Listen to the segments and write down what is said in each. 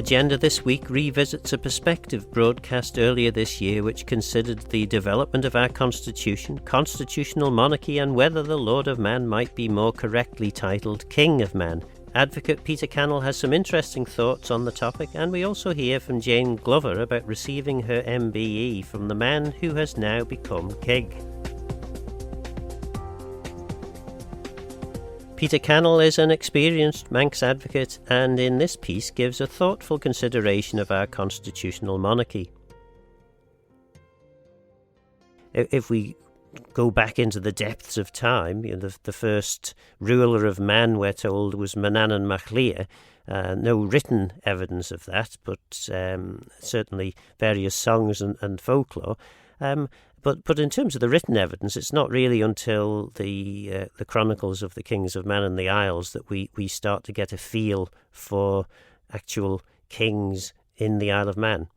Agenda this week revisits a perspective broadcast earlier this year which considered the development of our constitution, constitutional monarchy, and whether the Lord of Man might be more correctly titled King of Man. Advocate Peter Cannell has some interesting thoughts on the topic, and we also hear from Jane Glover about receiving her MBE from the man who has now become king. Peter Cannell is an experienced Manx advocate and in this piece gives a thoughtful consideration of our constitutional monarchy. If we go back into the depths of time, the first ruler of Man, we're told, was Manannán mac Lir. No written evidence of that, but certainly various songs and folklore. But in terms of the written evidence, it's not really until the Chronicles of the Kings of Man and the Isles that we start to get a feel for actual kings in the Isle of Man.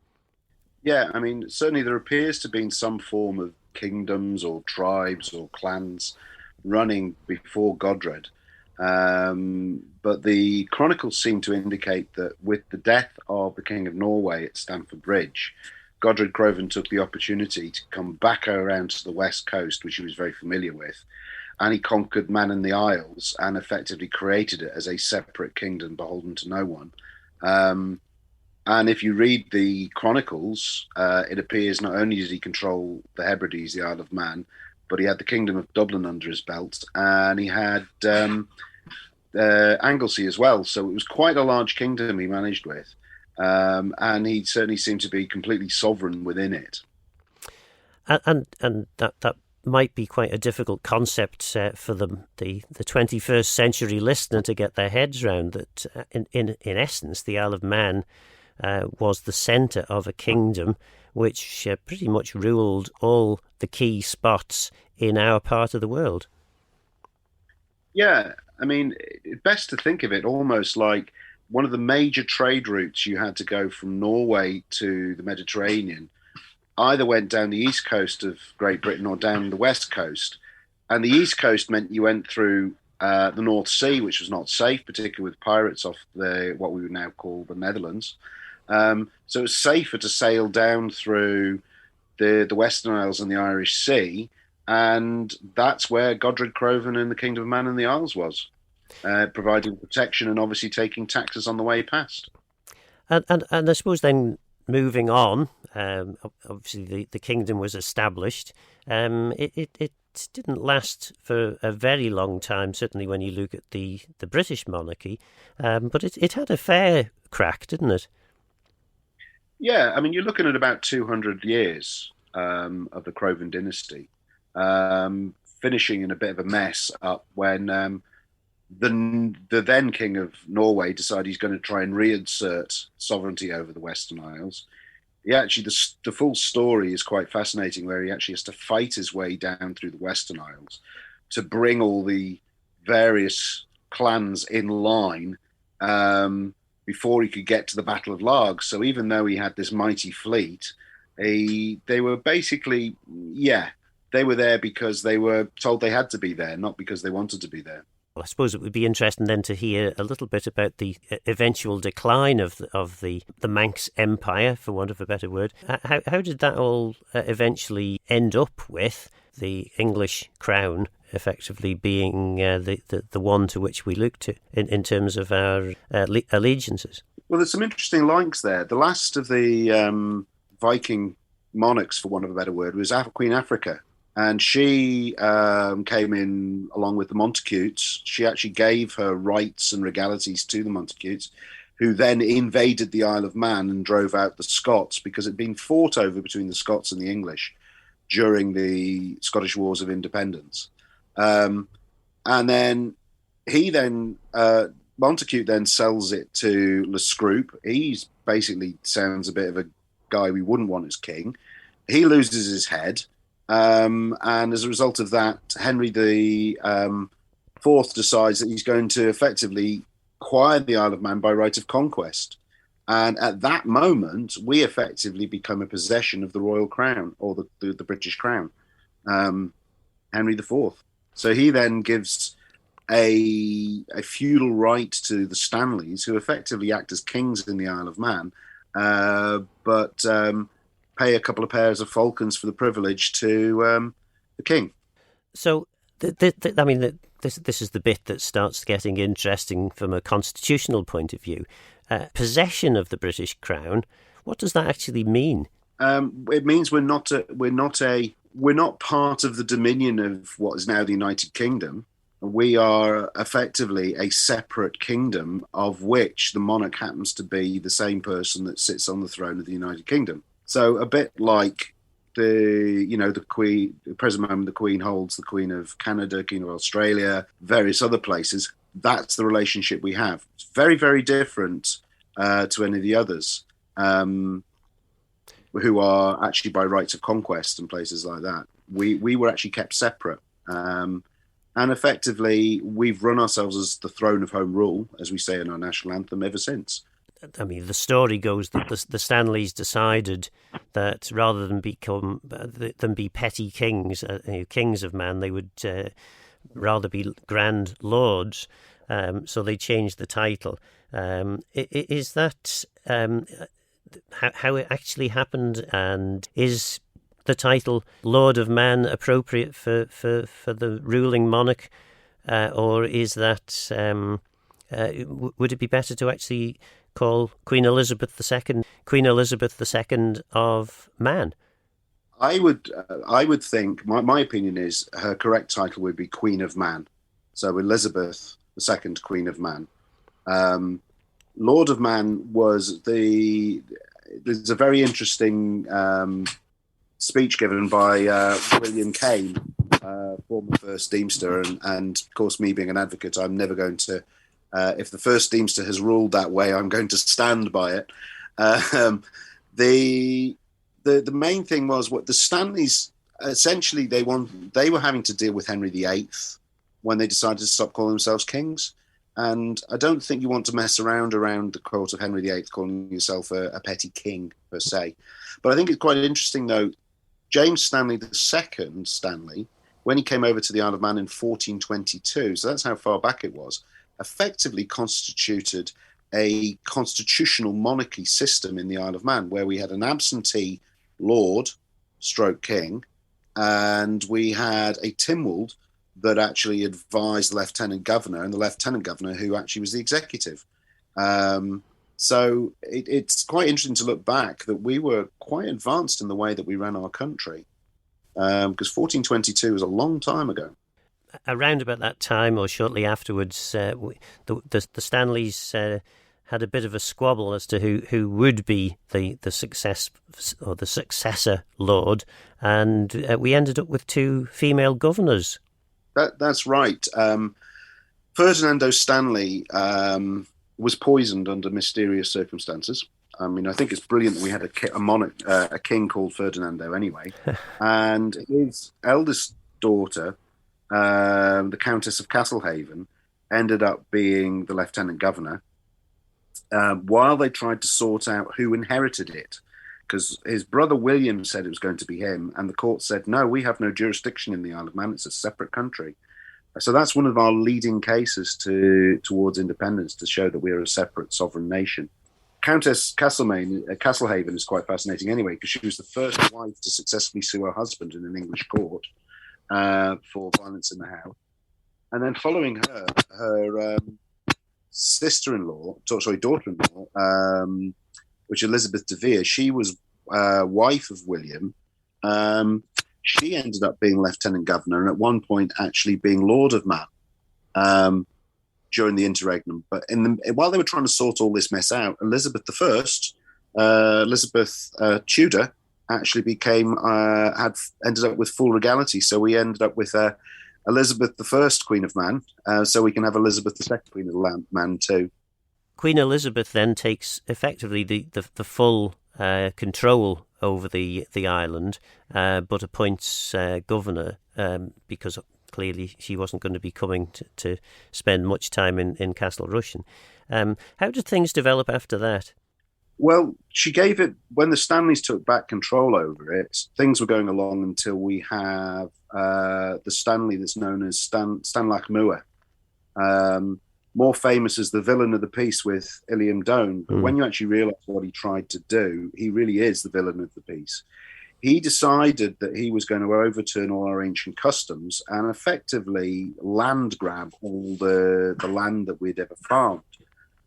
Yeah, I mean, certainly there appears to be some form of kingdoms or tribes or clans running before Godred. But the Chronicles seem to indicate that with the death of the King of Norway at Stamford Bridge, Godred Crovan took the opportunity to come back around to the west coast, which he was very familiar with, and he conquered Man and the Isles and effectively created it as a separate kingdom beholden to no one. And if you read the Chronicles, it appears not only did he control the Hebrides, the Isle of Man, but he had the Kingdom of Dublin under his belt, and he had Anglesey as well. So it was quite a large kingdom he managed with. And he certainly seemed to be completely sovereign within it. And that might be quite a difficult concept for the 21st century listener to get their heads around, that in essence the Isle of Man was the centre of a kingdom which pretty much ruled all the key spots in our part of the world. Yeah, I mean, best to think of it almost like one of the major trade routes you had to go from Norway to the Mediterranean either went down the east coast of Great Britain or down the west coast. And the east coast meant you went through the North Sea, which was not safe, particularly with pirates off what we would now call the Netherlands. So it was safer to sail down through the Western Isles and the Irish Sea. And that's where Godred Crovan and the Kingdom of Man and the Isles was. Providing protection and obviously taking taxes on the way past. And I suppose then moving on, obviously the kingdom was established. It didn't last for a very long time, certainly when you look at the British monarchy, but it had a fair crack, didn't it? Yeah, I mean, you're looking at about 200 years of the Crovan dynasty, finishing in a bit of a mess up when the then King of Norway decided he's going to try and reinsert sovereignty over the Western Isles. The full story is quite fascinating, where he actually has to fight his way down through the Western Isles to bring all the various clans in line before he could get to the Battle of Largs. So even though he had this mighty fleet, they were basically, they were there because they were told they had to be there, not because they wanted to be there. Well, I suppose it would be interesting then to hear a little bit about the eventual decline of the Manx Empire, for want of a better word. How did that all eventually end up with the English crown effectively being the one to which we look to in terms of our allegiances? Well, there's some interesting links there. The last of the Viking monarchs, for want of a better word, was Queen Africa. And she came in along with the Montacutes. She actually gave her rights and regalities to the Montacutes, who then invaded the Isle of Man and drove out the Scots, because it had been fought over between the Scots and the English during the Scottish Wars of Independence. And then Montacute then sells it to Le Scroope. He's basically sounds a bit of a guy we wouldn't want as king. He loses his head. And as a result of that, Henry the Fourth decides that he's going to effectively acquire the Isle of Man by right of conquest. And at that moment, we effectively become a possession of the royal crown, or the British crown, Henry the Fourth. So he then gives a feudal right to the Stanleys, who effectively act as kings in the Isle of Man, but pay a couple of pairs of falcons for the privilege to the king. So, this is the bit that starts getting interesting from a constitutional point of view. Possession of the British Crown. What does that actually mean? It means we're not part of the dominion of what is now the United Kingdom. We are effectively a separate kingdom, of which the monarch happens to be the same person that sits on the throne of the United Kingdom. So a bit like the Queen, the present moment the Queen holds the Queen of Canada, Queen of Australia, various other places. That's the relationship we have. It's very, very different to any of the others, who are actually by rights of conquest and places like that. We were actually kept separate. And effectively, we've run ourselves as the throne of home rule, as we say in our national anthem, ever since. I mean, the story goes that the Stanleys decided that rather than be petty kings, kings of man, they would rather be grand lords. So they changed the title. Is that how it actually happened? And is the title Lord of Man appropriate for the ruling monarch, or is that would it be better to actually call Queen Elizabeth II Queen Elizabeth II of Man? I would think my opinion is her correct title would be Queen of Man. So Elizabeth II, Queen of Man. Lord of Man there's a very interesting speech given by William Kane, former First Deemster, and of course, me being an advocate, I'm never going to, if the First Deemster has ruled that way, I'm going to stand by it. The main thing was what the Stanleys essentially they were having to deal with Henry VIII when they decided to stop calling themselves kings. And I don't think you want to mess around the court of Henry VIII calling yourself a petty king per se. But I think it's quite interesting though. James Stanley II, Stanley, when he came over to the Isle of Man in 1422, so that's how far back it was, effectively constituted a constitutional monarchy system in the Isle of Man, where we had an absentee lord, stroke king, and we had a Tynwald that actually advised the lieutenant governor, and the lieutenant governor who actually was the executive. So it's quite interesting to look back that we were quite advanced in the way that we ran our country, because 1422 was a long time ago. Around about that time, or shortly afterwards, the Stanleys had a bit of a squabble as to who would be the success or the successor lord, and we ended up with two female governors. That's right. Ferdinando Stanley was poisoned under mysterious circumstances. I mean, I think it's brilliant that we had a king called Ferdinando anyway. And his eldest daughter, the Countess of Castlehaven, ended up being the lieutenant governor while they tried to sort out who inherited it. Because his brother William said it was going to be him, and the court said, no, we have no jurisdiction in the Isle of Man. It's a separate country. So that's one of our leading cases towards independence, to show that we are a separate sovereign nation. Countess Castlehaven is quite fascinating anyway, because she was the first wife to successfully sue her husband in an English court for violence in the house. And then following her daughter-in-law, which Elizabeth de Vere, she was wife of William. She ended up being lieutenant governor, and at one point actually being Lord of Man during the interregnum. But while they were trying to sort all this mess out, Elizabeth Tudor, actually ended up with full regality. So we ended up with Elizabeth I, Queen of Man. So we can have Elizabeth II, Queen of Man too. Queen Elizabeth then takes effectively the full control over the island, but appoints governor, because clearly she wasn't going to be coming to spend much time in Castle Rushen. How did things develop after that? Well, she gave it, when the Stanleys took back control over it, things were going along until we have the Stanley that's known as Stanlac Muir. More famous as the villain of the piece with Iliam Doan. But when you actually realise what he tried to do, he really is the villain of the piece. He decided that he was going to overturn all our ancient customs and effectively land grab all the land that we'd ever farmed.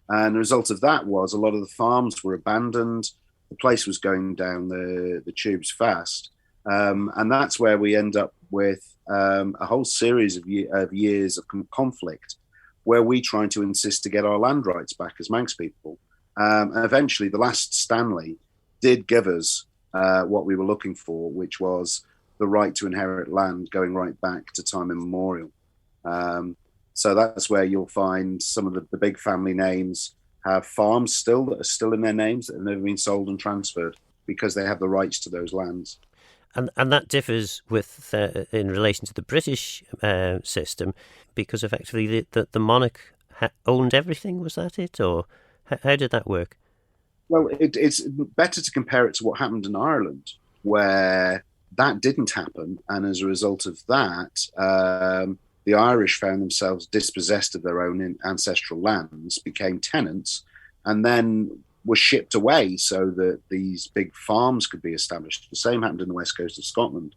And the result of that was a lot of the farms were abandoned. The place was going down the tubes fast. And that's where we end up with a whole series of years of conflict where we try to insist to get our land rights back as Manx people. And eventually, the last Stanley did give us what we were looking for, which was the right to inherit land going right back to time immemorial. So that's where you'll find some of the big family names have farms still that are still in their names that have never been sold and transferred because they have the rights to those lands. And that differs with in relation to the British system, because effectively the monarch owned everything. Was that it, or how did that work? Well, it's better to compare it to what happened in Ireland, where that didn't happen, and as a result of that, the Irish found themselves dispossessed of their own ancestral lands, became tenants, and then were shipped away so that these big farms could be established. The same happened in the west coast of Scotland,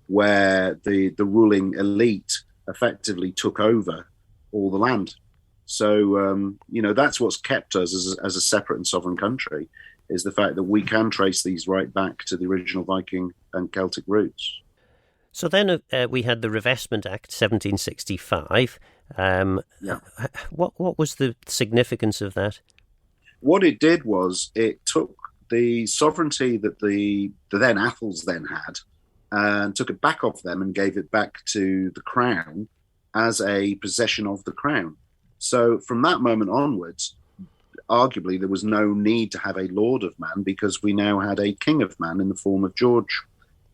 where the ruling elite effectively took over all the land. So, that's what's kept us as a separate and sovereign country, is the fact that we can trace these right back to the original Viking and Celtic roots. So then we had the Revestment Act, 1765. What was the significance of that? What it did was it took the sovereignty that the then Athels then had and took it back off them and gave it back to the crown as a possession of the crown. So from that moment onwards, arguably there was no need to have a Lord of Man, because we now had a King of Man in the form of George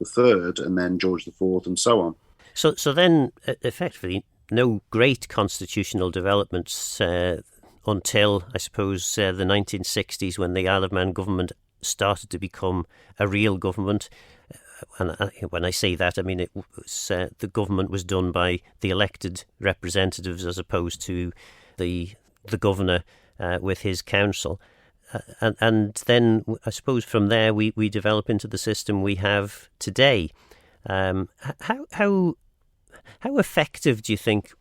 III and then George IV and so on. So then effectively no great constitutional developments until, I suppose, the 1960s, when the Isle of Man government started to become a real government. And when I say that, I mean it was, the government was done by the elected representatives as opposed to the governor with his council. And then I suppose from there we develop into the system we have today. How effective do you think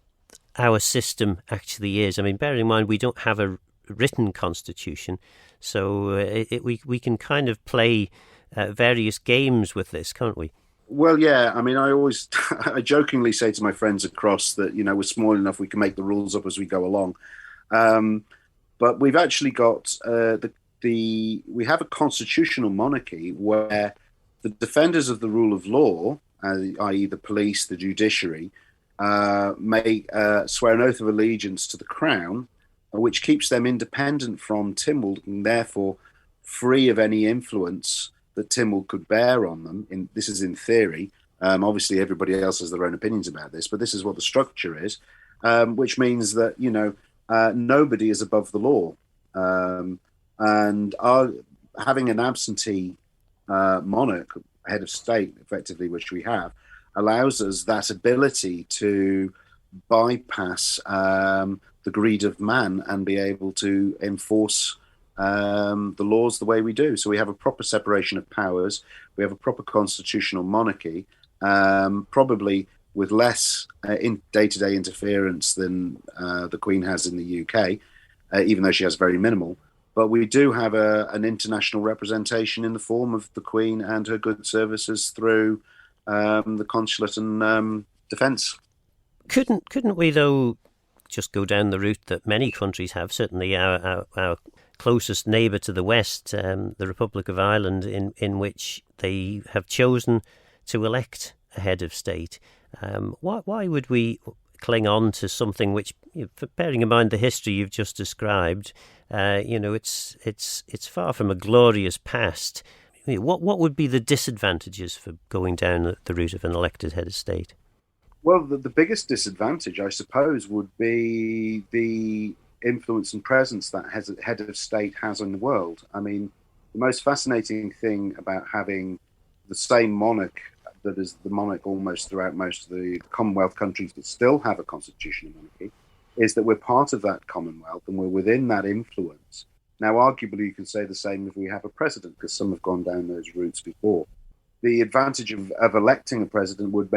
our system actually is? I mean, bearing in mind we don't have a written constitution, so we can kind of play various games with this, can't we? Well, yeah. I mean, I jokingly say to my friends across that, we're small enough we can make the rules up as we go along. But we've actually got we have a constitutional monarchy where the defenders of the rule of law, i.e. the police, the judiciary, may swear an oath of allegiance to the crown, which keeps them independent from Tynwald and therefore free of any influence that Tynwald could bear on them. This is in theory. Obviously, everybody else has their own opinions about this, but this is what the structure is, which means that, nobody is above the law. And having an absentee monarch, head of state, effectively, which we have, allows us that ability to bypass the greed of man and be able to enforce the laws the way we do. So we have a proper separation of powers. We have a proper constitutional monarchy, probably with less in day-to-day interference than the Queen has in the UK, even though she has very minimal. But we do have an international representation in the form of the Queen and her good services through the consulate and defence. Couldn't we, though, just go down the route that many countries have? Certainly our closest neighbour to the west, the Republic of Ireland, in which they have chosen to elect a head of state. Why would we cling on to something which, bearing in mind the history you've just described, it's far from a glorious past? What would be the disadvantages for going down the route of an elected head of state? Well, the biggest disadvantage, I suppose, would be the influence and presence that head of state has in the world. I mean, the most fascinating thing about having the same monarch that is the monarch almost throughout most of the Commonwealth countries that still have a constitutional monarchy is that we're part of that Commonwealth and we're within that influence. Now, arguably, you can say the same if we have a president, because some have gone down those routes before. The advantage of electing a president would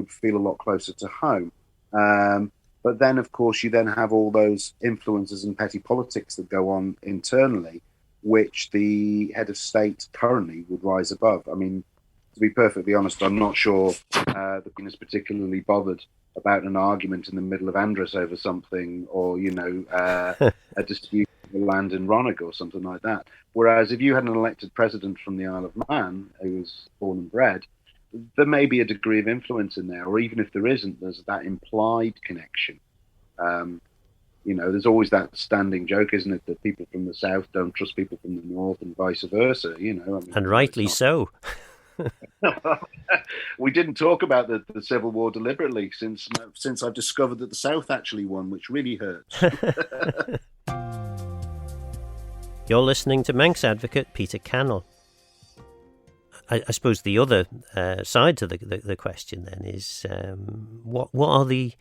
feel a lot closer to home. But then, of course, you then have all those influences and petty politics that go on internally, which the head of state currently would rise above. I mean, to be perfectly honest, I'm not sure the Queen is particularly bothered about an argument in the middle of Andros over something, or, a dispute over land in Ronagh or something like that. Whereas if you had an elected president from the Isle of Man who was born and bred, there may be a degree of influence in there, or even if there isn't, there's that implied connection. There's always that standing joke, isn't it, that people from the south don't trust people from the north and vice versa, And rightly so. We didn't talk about the Civil War deliberately since I've discovered that the South actually won, which really hurts. You're listening to Manx advocate Peter Cannell. I suppose the other side to the question then is what are the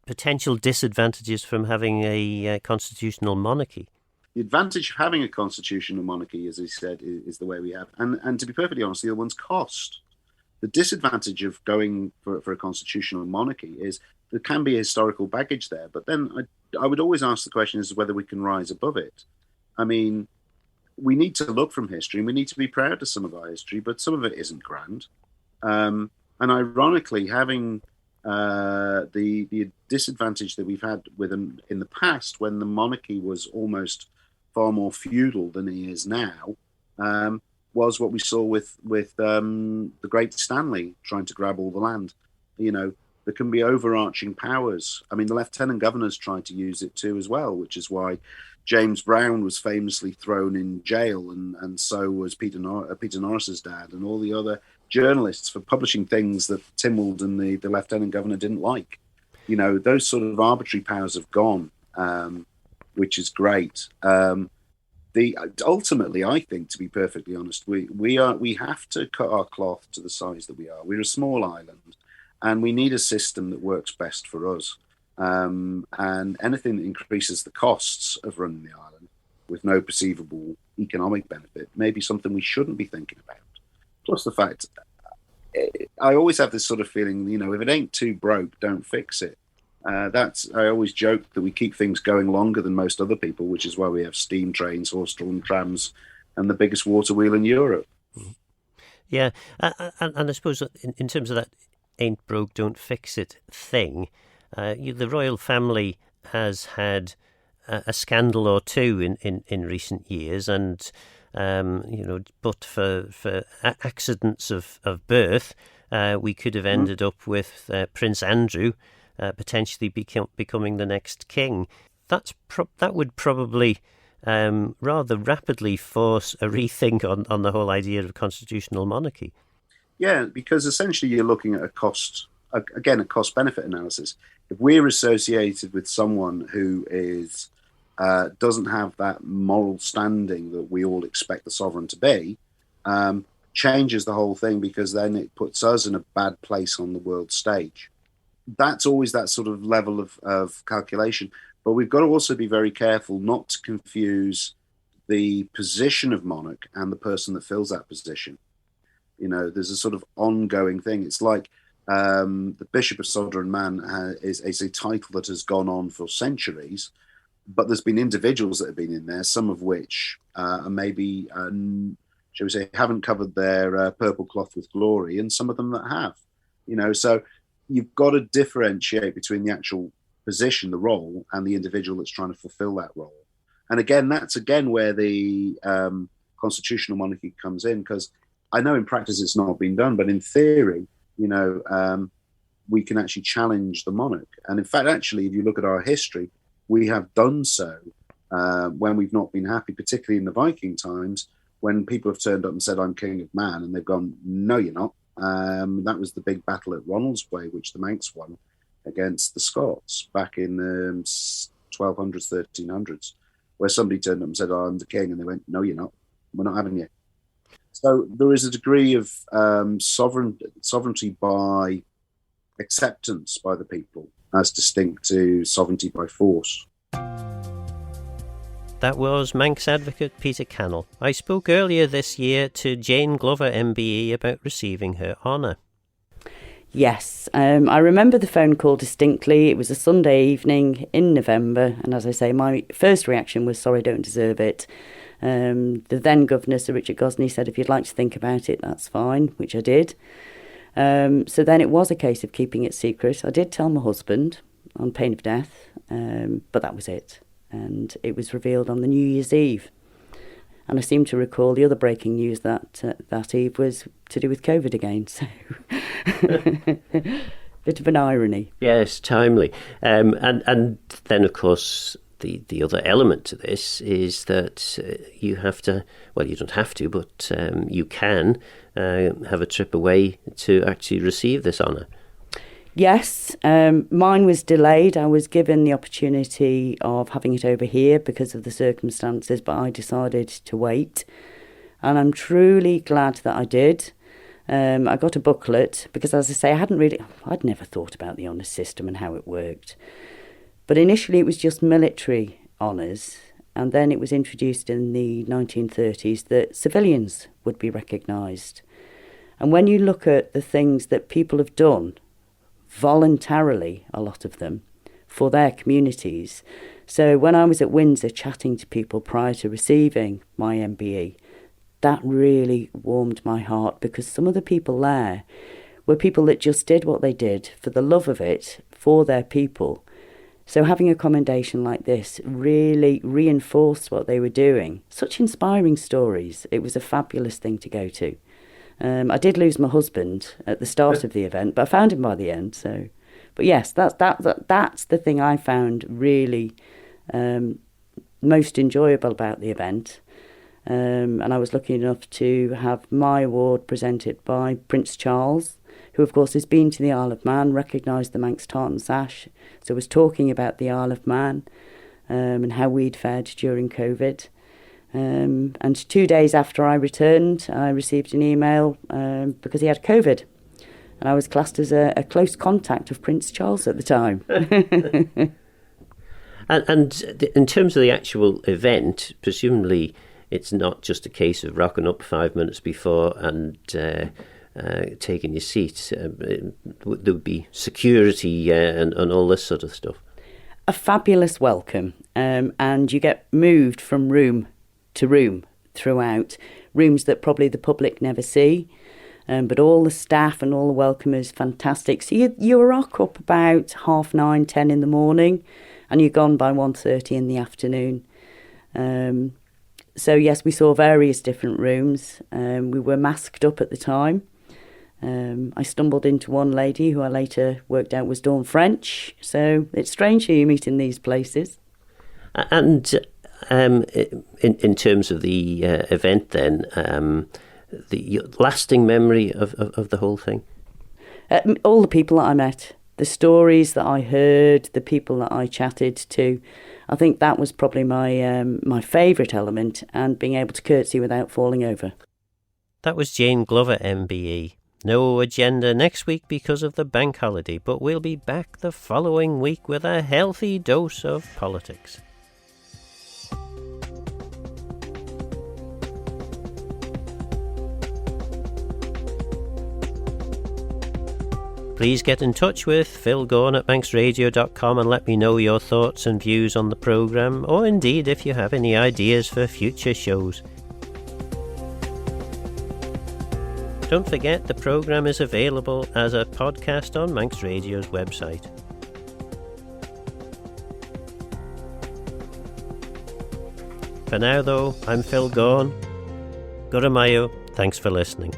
potential disadvantages from having a constitutional monarchy? The advantage of having a constitutional monarchy, as he said, is the way we have. And to be perfectly honest, the other one's cost. The disadvantage of going for a constitutional monarchy is there can be a historical baggage there. But then I would always ask the question as to whether we can rise above it. I mean, we need to look from history and we need to be proud of some of our history, but some of it isn't grand. And ironically, having the disadvantage that we've had with them in the past, when the monarchy was almost far more feudal than he is now, was what we saw with the great Stanley trying to grab all the land. There can be overarching powers. I mean, the lieutenant governors tried to use it too as well, which is why James Brown was famously thrown in jail, and so was Peter Norris's dad, and all the other journalists for publishing things that Tynwald and the lieutenant governor didn't like. Those sort of arbitrary powers have gone, which is great. Ultimately, I think, to be perfectly honest, we have to cut our cloth to the size that we are. We're a small island, and we need a system that works best for us. And anything that increases the costs of running the island with no perceivable economic benefit may be something we shouldn't be thinking about. Plus the fact, I always have this sort of feeling, if it ain't too broke, don't fix it. I always joke that we keep things going longer than most other people, which is why we have steam trains, horse-drawn trams, and the biggest water wheel in Europe. Yeah, and I suppose in terms of that ain't broke, don't fix it thing, the royal family has had a scandal or two in recent years, and but for accidents of birth, we could have ended up with Prince Andrew potentially becoming the next king. That would probably rather rapidly force a rethink on the whole idea of constitutional monarchy. Yeah, because essentially you're looking at a cost-benefit analysis. If we're associated with someone who doesn't have that moral standing that we all expect the sovereign to be, changes the whole thing, because then it puts us in a bad place on the world stage. That's always that sort of level of calculation. But we've got to also be very careful not to confuse the position of monarch and the person that fills that position. There's a sort of ongoing thing. It's like the Bishop of Sodor and Man is a title that has gone on for centuries, but there's been individuals that have been in there, some of which are maybe, shall we say, haven't covered their purple cloth with glory, and some of them that have. So you've got to differentiate between the actual position, the role, and the individual that's trying to fulfill that role. And again, that's where the constitutional monarchy comes in, because I know in practice it's not been done, but in theory, we can actually challenge the monarch. And in fact, actually, if you look at our history, we have done so when we've not been happy, particularly in the Viking times, when people have turned up and said, "I'm king of man," and they've gone, "No, you're not." That was the big battle at Ronaldsway, which the Manx won against the Scots back in 1200s, 1300s, where somebody turned up and said, "Oh, I'm the king," and they went, "No, you're not. We're not having you." So there is a degree of sovereignty by acceptance by the people. as distinct to sovereignty by force. That was Manx advocate Peter Cannell. I spoke earlier this year to Jane Glover MBE about receiving her honour. Yes, I remember the phone call distinctly. It was a Sunday evening in November, and as I say, my first reaction was, sorry, don't deserve it. The then Governor, Sir Richard Gosney, said, if you'd like to think about it, that's fine, which I did. So then it was a case of keeping it secret. I did tell my husband on pain of death, but that was it. And it was revealed on the New Year's Eve. And I seem to recall the other breaking news that eve was to do with COVID again. So, bit of an irony. Yes, timely. And then, of course, the other element to this is that you have to, well, you don't have to, but you can have a trip away to actually receive this honour. Yes, mine was delayed. I was given the opportunity of having it over here because of the circumstances, but I decided to wait. And I'm truly glad that I did. I got a booklet because, as I say, I'd never thought about the honours system and how it worked. But initially it was just military honours, and then it was introduced in the 1930s that civilians would be recognised. And when you look at the things that people have done, voluntarily, a lot of them, for their communities. So when I was at Windsor chatting to people prior to receiving my MBE, that really warmed my heart, because some of the people there were people that just did what they did for the love of it, for their people. So having a commendation like this really reinforced what they were doing. Such inspiring stories. It was a fabulous thing to go to. I did lose my husband at the start of the event, but I found him by the end. So, but yes, that's the thing I found really most enjoyable about the event. And I was lucky enough to have my award presented by Prince Charles, who of course has been to the Isle of Man, recognised the Manx Tartan Sash, so was talking about the Isle of Man and how we'd fared during COVID. And 2 days after I returned, I received an email because he had COVID. And I was classed as a close contact of Prince Charles at the time. and in terms of the actual event, presumably it's not just a case of rocking up 5 minutes before and taking your seat. There would be security and all this sort of stuff. A fabulous welcome. And you get moved from room to room throughout, rooms that probably the public never see, but all the staff and all the welcomers, fantastic. So you rock up about 9:30, 10 in the morning, and you're gone by 1:30 in the afternoon. So yes, we saw various different rooms. We were masked up at the time. I stumbled into one lady who I later worked out was Dawn French. So it's strange who you meet in these places. And in terms of the event then, the lasting memory of the whole thing? All the people that I met, the stories that I heard, the people that I chatted to. I think that was probably my favourite element, and being able to curtsy without falling over. That was Jane Glover MBE. No agenda next week because of the bank holiday, but we'll be back the following week with a healthy dose of politics. Please get in touch with Phil Gorn at manxradio.com and let me know your thoughts and views on the programme, or indeed if you have any ideas for future shows. Don't forget the programme is available as a podcast on Manx Radio's website. For now though, I'm Phil Gorn. Guramayo, thanks for listening.